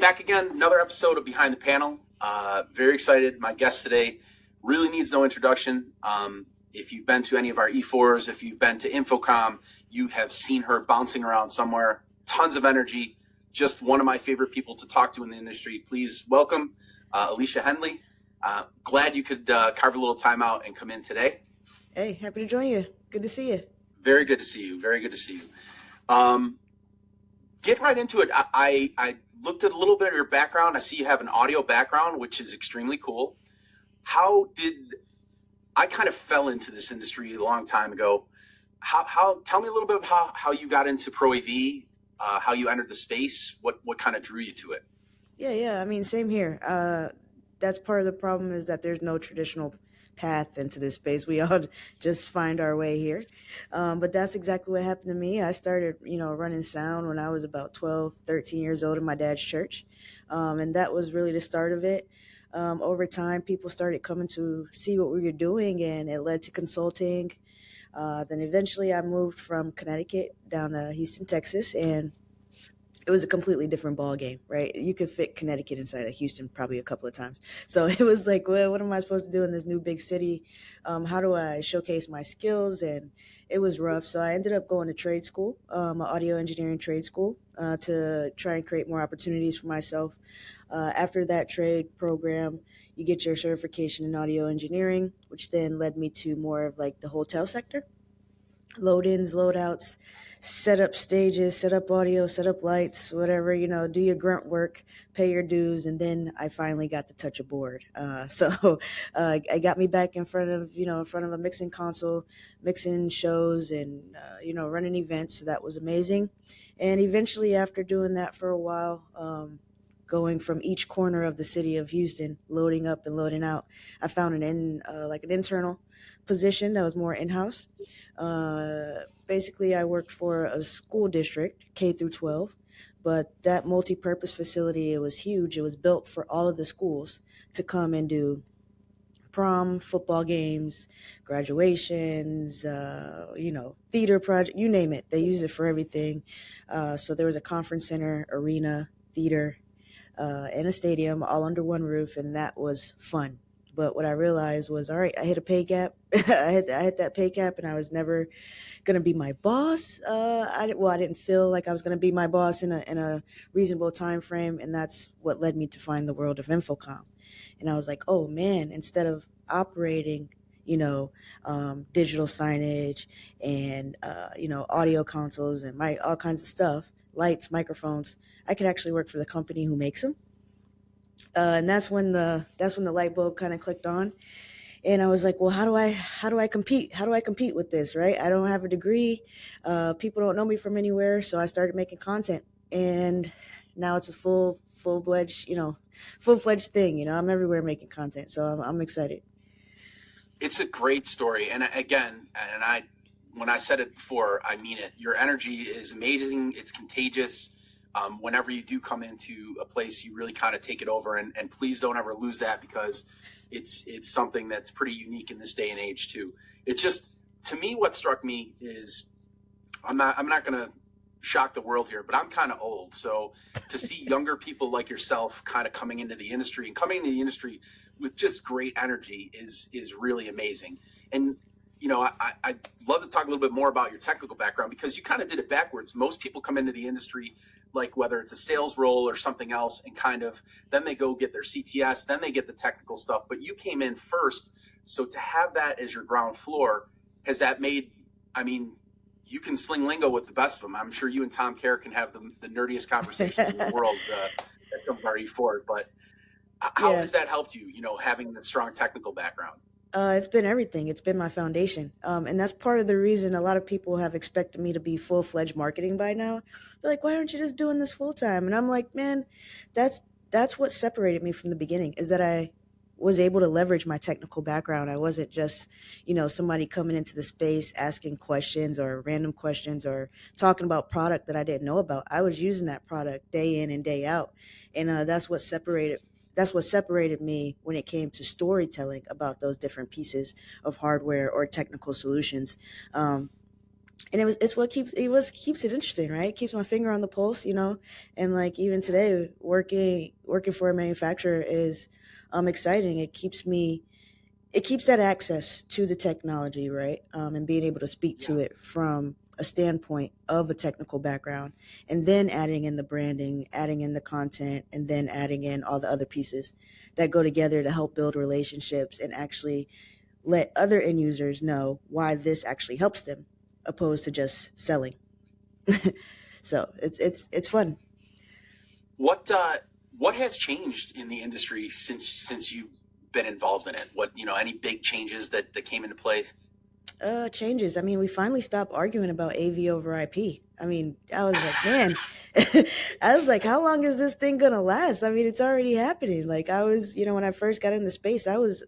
back again. Another episode of Behind the Panel. Very excited. My guest today really needs no introduction. If you've been to any of our E4s, if you've been to InfoComm, you have seen her bouncing around somewhere. Tons of energy. Just one of my favorite people to talk to in the industry. Please welcome Alesia Hendley. Glad you could carve a little time out and come in today. Hey, happy to join you. Good to see you. Very good to see you. Very good to see you. Getting right into it, I looked at a little bit of your background. I see you have an audio background, which is extremely cool. I kind of fell into this industry a long time ago. Tell me a little bit of how you got into Pro AV, how you entered the space, what kind of drew you to it? Yeah. I mean, same here. That's part of the problem is that there's no traditional path into this space. We all just find our way here. But that's exactly what happened to me. I started, running sound when I was about 12, 13 years old in my dad's church. And that was really the start of it. Over time, people started coming to see what we were doing, and it led to consulting. Then eventually I moved from Connecticut down to Houston, Texas, and it was a completely different ball game, right? You could fit Connecticut inside of Houston probably a couple of times. So it was like, well, what am I supposed to do in this new big city? How do I showcase my skills? And it was rough. So I ended up going to trade school, an audio engineering trade school, to try and create more opportunities for myself. After that trade program, you get your certification in audio engineering, which then led me to more of like the hotel sector. Load-ins, load-outs, set up stages, set up audio, set up lights, whatever, do your grunt work, pay your dues, and then I finally got to touch a board. So I got me back in front of a mixing console, mixing shows and, running events. So that was amazing. And eventually after doing that for a while, going from each corner of the city of Houston, loading up and loading out, I found an internal position that was more in-house. Basically, I worked for a school district, K through 12, but that multi-purpose facility, it was huge. It was built for all of the schools to come and do prom, football games, graduations, theater project, you name it. They use it for everything. So there was a conference center, arena, theater, and a stadium all under one roof, and that was fun. But what I realized was, all right, I hit a pay gap. I hit that pay gap, and I was never going to be my boss. I didn't feel like I was going to be my boss in a reasonable time frame, and that's what led me to find the world of InfoComm. And I was like, oh man, instead of operating, digital signage and audio consoles and all kinds of stuff, lights, microphones, I could actually work for the company who makes them. And that's when the light bulb kind of clicked on, and I was like, well, how do I compete? How do I compete with this? Right? I don't have a degree. People don't know me from anywhere, so I started making content, and now it's a full-fledged thing. I'm everywhere making content, so I'm excited. It's a great story, and again, when I said it before, I mean it. Your energy is amazing. It's contagious. Whenever you do come into a place, you really kind of take it over, and please don't ever lose that, because it's something that's pretty unique in this day and age too. It's just, to me, what struck me is, I'm not going to shock the world here, but I'm kind of old. So to see younger people like yourself kind of coming into the industry with just great energy is really amazing. And I'd love to talk a little bit more about your technical background, because you kind of did it backwards. Most people come into the industry, like whether it's a sales role or something else, and then they go get their CTS, then they get the technical stuff. But you came in first. So to have that as your ground floor, has that made, you can sling lingo with the best of them. I'm sure you and Tom Kerr can have the nerdiest conversations in the world at some of our E4. But how has that helped you, having the strong technical background? It's been everything. It's been my foundation. And that's part of the reason a lot of people have expected me to be full-fledged marketing by now. They're like, why aren't you just doing this full-time? And I'm like, man, that's what separated me from the beginning, is that I was able to leverage my technical background. I wasn't just, somebody coming into the space asking questions or random questions or talking about product that I didn't know about. I was using that product day in and day out. And that's what separated me when it came to storytelling about those different pieces of hardware or technical solutions. And it's what keeps it interesting, right? It keeps my finger on the pulse, and like even today, working for a manufacturer is exciting. It keeps that access to the technology, right? And being able to speak Yeah. to it from a standpoint of a technical background, and then adding in the branding, adding in the content, and then adding in all the other pieces that go together to help build relationships and actually let other end users know why this actually helps them, opposed to just selling. So it's fun. What uh, what has changed in the industry since you've been involved in it? What any big changes that came into place? Changes. I mean, we finally stopped arguing about AV over IP. I mean, I was like, man, I was like, how long is this thing gonna last? I mean, it's already happening. Like, I was, when I first got into space,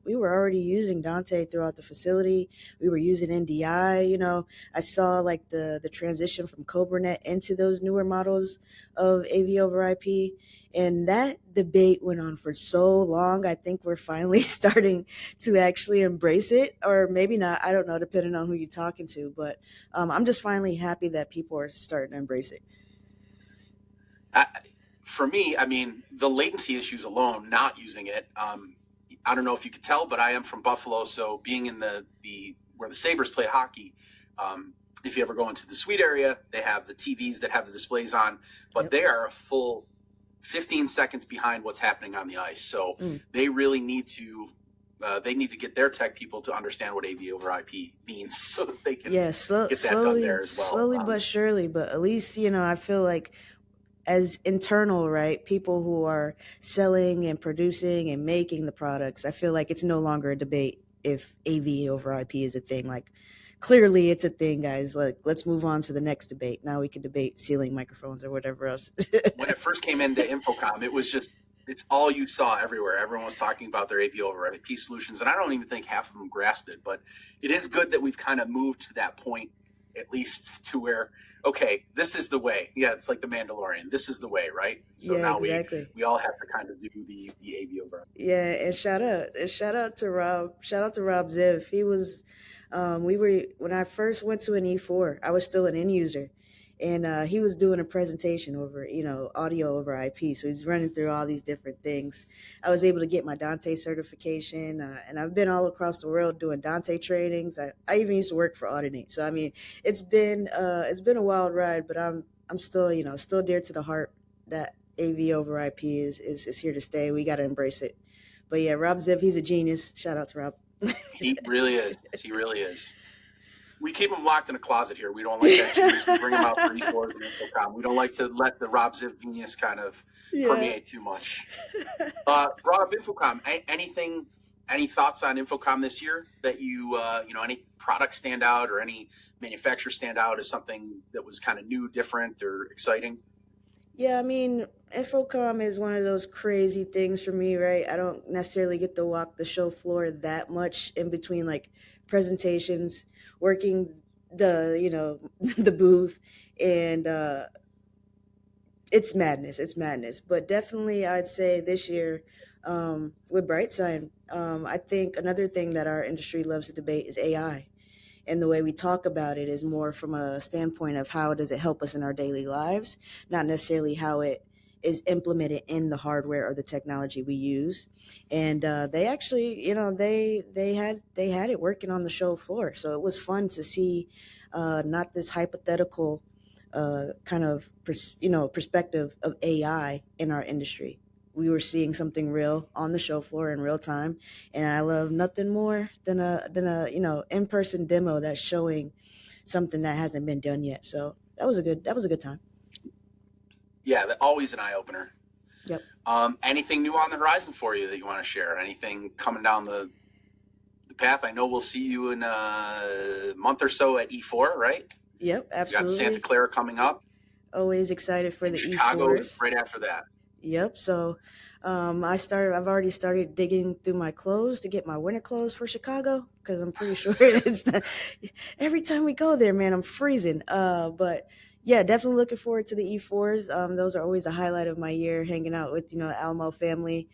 we were already using Dante throughout the facility. We were using NDI. I saw like the transition from CobraNet into those newer models of AV over IP. And that debate went on for so long. I think we're finally starting to actually embrace it, or maybe not. I don't know, depending on who you're talking to. But I'm just finally happy that people are starting to embrace it. I, for me, I mean, the latency issues alone, not using it. I don't know if you could tell, but I am from Buffalo, so being in the where the Sabres play hockey. If you ever go into the suite area, they have the TVs that have the displays on, but Yep. they are a full 15 seconds behind what's happening on the ice. So Mm. they really need to get their tech people to understand what AV over IP means so that they can Yeah, get that done there as well. slowly but surely. But at least I feel like as internal, right? People who are selling and producing and making the products, I feel like it's no longer a debate if AV over IP is a thing. Like, clearly it's a thing, guys. Like, let's move on to the next debate. Now we can debate ceiling microphones or whatever else. When it first came into InfoComm, it's all you saw everywhere. Everyone was talking about their AV over IP solutions, and I don't even think half of them grasped it. But it is good that we've kind of moved to that point, at least to where, okay, this is the way. Yeah, it's like the Mandalorian. This is the way, right? So Yeah, now exactly. we all have to kind of do the AV over. Yeah, and shout out to Rob. Shout out to Rob Ziv. He was, we were when I first went to an E4. I was still an end user, and he was doing a presentation over, audio over IP. So he's running through all these different things. I was able to get my Dante certification, and I've been all across the world doing Dante trainings. I even used to work for Audinate. So I mean, it's been a wild ride, but I'm still still dear to the heart that AV over IP is here to stay. We got to embrace it. But yeah, Rob Ziv, he's a genius. Shout out to Rob. He really is. He really is. We keep him locked in a closet here. We don't like that genius. We bring him out for E4s and InfoComm. We don't like to let the Rob Ziv genius kind of Yeah. permeate too much. Brought up InfoComm. Any thoughts on InfoComm this year that any products stand out or any manufacturer stand out as something that was kind of new, different, or exciting? Yeah, I mean, InfoComm is one of those crazy things for me, right? I don't necessarily get to walk the show floor that much in between like presentations, working the booth, and it's madness. It's madness. But definitely, I'd say this year, with Brightside, I think another thing that our industry loves to debate is AI. And the way we talk about it is more from a standpoint of how does it help us in our daily lives, not necessarily how it is implemented in the hardware or the technology we use. And they actually, they had it working on the show floor, so it was fun to see, not this hypothetical kind of perspective of AI in our industry. We were seeing something real on the show floor in real time, and I love nothing more than a in person demo that's showing something that hasn't been done yet. So that was a good time. Yeah, always an eye opener. Yep. Anything new on the horizon for you that you want to share? Anything coming down the path? I know we'll see you in a month or so at E4, right? Yep, You got Santa absolutely. Clara coming up, Always excited for and the Chicago is E4s. right after that. Yep. So, I've already started digging through my clothes to get my winter clothes for Chicago because I'm pretty sure it's not, every time we go there, man, I'm freezing. But yeah, definitely looking forward to the E4s. Those are always a highlight of my year, hanging out with the Almo family,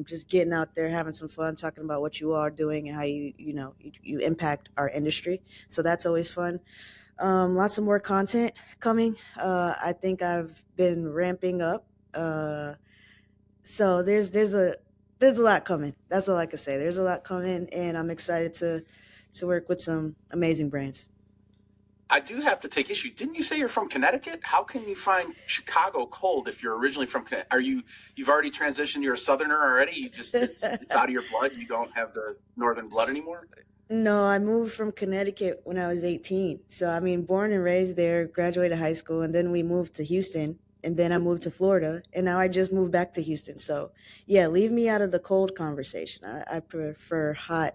just getting out there, having some fun, talking about what you are doing and how you impact our industry. So that's always fun. Lots of more content coming. I think I've been ramping up. Uh, so there's a lot coming. That's all I can say. There's a lot coming, and I'm excited to work with some amazing brands. I do have to take issue. Didn't you say you're from Connecticut? How can you find Chicago cold if you're originally from Connecticut? You've already transitioned, you're a southerner already? You just it's out of your blood. You don't have the northern blood anymore? No, I moved from Connecticut when I was 18. So, I mean, born and raised there, graduated high school, and then we moved to Houston, and then I moved to Florida, and now I just moved back to Houston. So, yeah, leave me out of the cold conversation. I prefer hot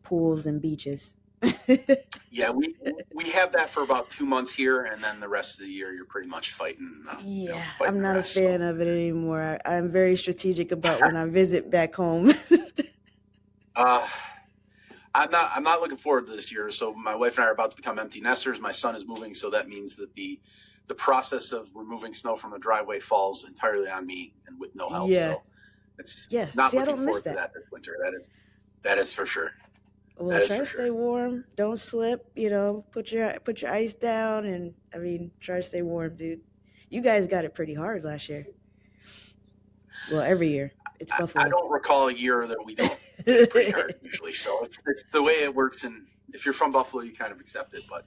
pools and beaches. Yeah, we have that for about 2 months here, and then the rest of the year you're pretty much fighting, Yeah, fighting I'm the not a rest. So. fan of it anymore. I'm very strategic about when I visit back home. Uh, I'm not looking forward to this year. So my wife and I are about to become empty nesters. My son is moving, so that means that the process of removing snow from the driveway falls entirely on me and with no help. Yeah, So it's yeah. not See, I looking don't miss forward to that. that this winter. That is for sure. Well, That is try for to stay sure. warm. Don't slip. You know, put your ice down, and I mean, try to stay warm, dude. You guys got it pretty hard last year. Well, every year. It's I Buffalo. don't recall a year that we don't get it pretty hard usually. So it's the way it works. And if you're from Buffalo, you kind of accept it. But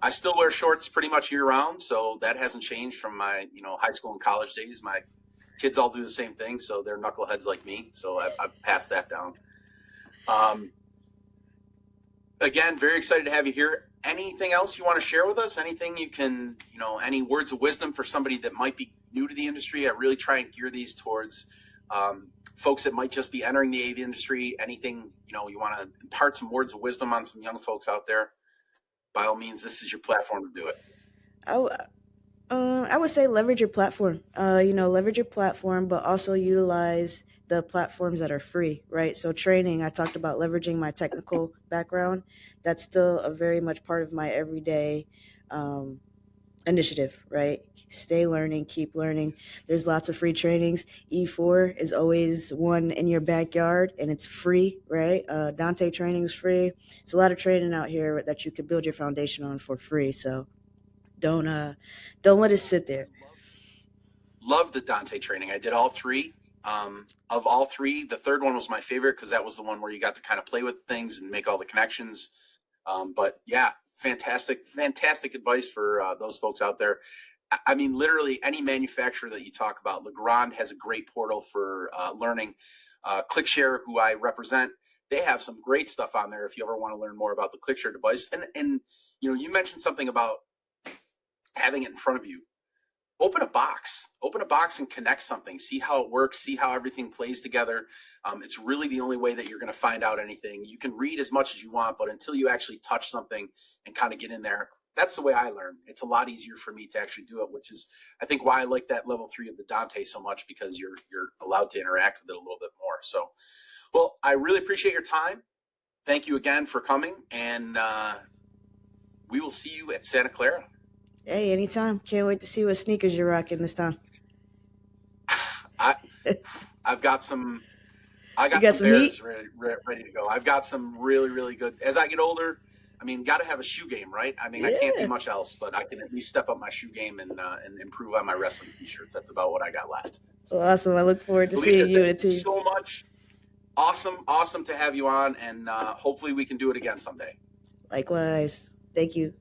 I still wear shorts pretty much year round, so that hasn't changed from my high school and college days. My kids all do the same thing, so they're knuckleheads like me. So I've passed that down. Um, Again, very excited to have you here. Anything else you want to share with us? Anything you can, any words of wisdom for somebody that might be new to the industry? I really try and gear these towards folks that might just be entering the AV industry. Anything, you want to impart some words of wisdom on some young folks out there? By all means, this is your platform to do it. I, w- I would say leverage your platform. Leverage your platform, but also utilize the platforms that are free, right? So training, I talked about leveraging my technical background. That's still a very much part of my everyday um, initiative, right? Stay learning, keep learning. There's lots of free trainings. E4 is always one in your backyard, and it's free, right? Dante training is free. It's a lot of training out here that you could build your foundation on for free. So don't uh don't let it sit there. Love the Dante training. I did all three. Of all three, the third one was my favorite because that was the one where you got to kind of play with things and make all the connections. But yeah, fantastic advice for those folks out there. I mean, literally any manufacturer that you talk about, Legrand has a great portal for learning. ClickShare, who I represent, they have some great stuff on there if you ever want to learn more about the ClickShare device. And you mentioned something about having it in front of you. Open a box and connect something, see how it works, see how everything plays together. It's really the only way that you're going to find out anything. You can read as much as you want, but until you actually touch something and kind of get in there, that's the way I learn. It's a lot easier for me to actually do it, which is I think why I like that level 3 of the Dante so much, because you're allowed to interact with it a little bit more. So well, I really appreciate your time. Thank you again for coming, and we will see you at Santa Clara. Hey, anytime. Can't wait to see what sneakers you're rocking this time. I I've got some I You got got some some heat? bears ready to go. I've got some really, really good. As I get older, I mean, got to have a shoe game, right? I mean, I can't do Yeah. much else, but I can at least step up my shoe game and improve on my wrestling t-shirts. That's about what I got left. Well, So, awesome. I look forward to Alicia, seeing you and thank the you team. so much. Awesome to have you on, and hopefully we can do it again someday. Likewise. Thank you.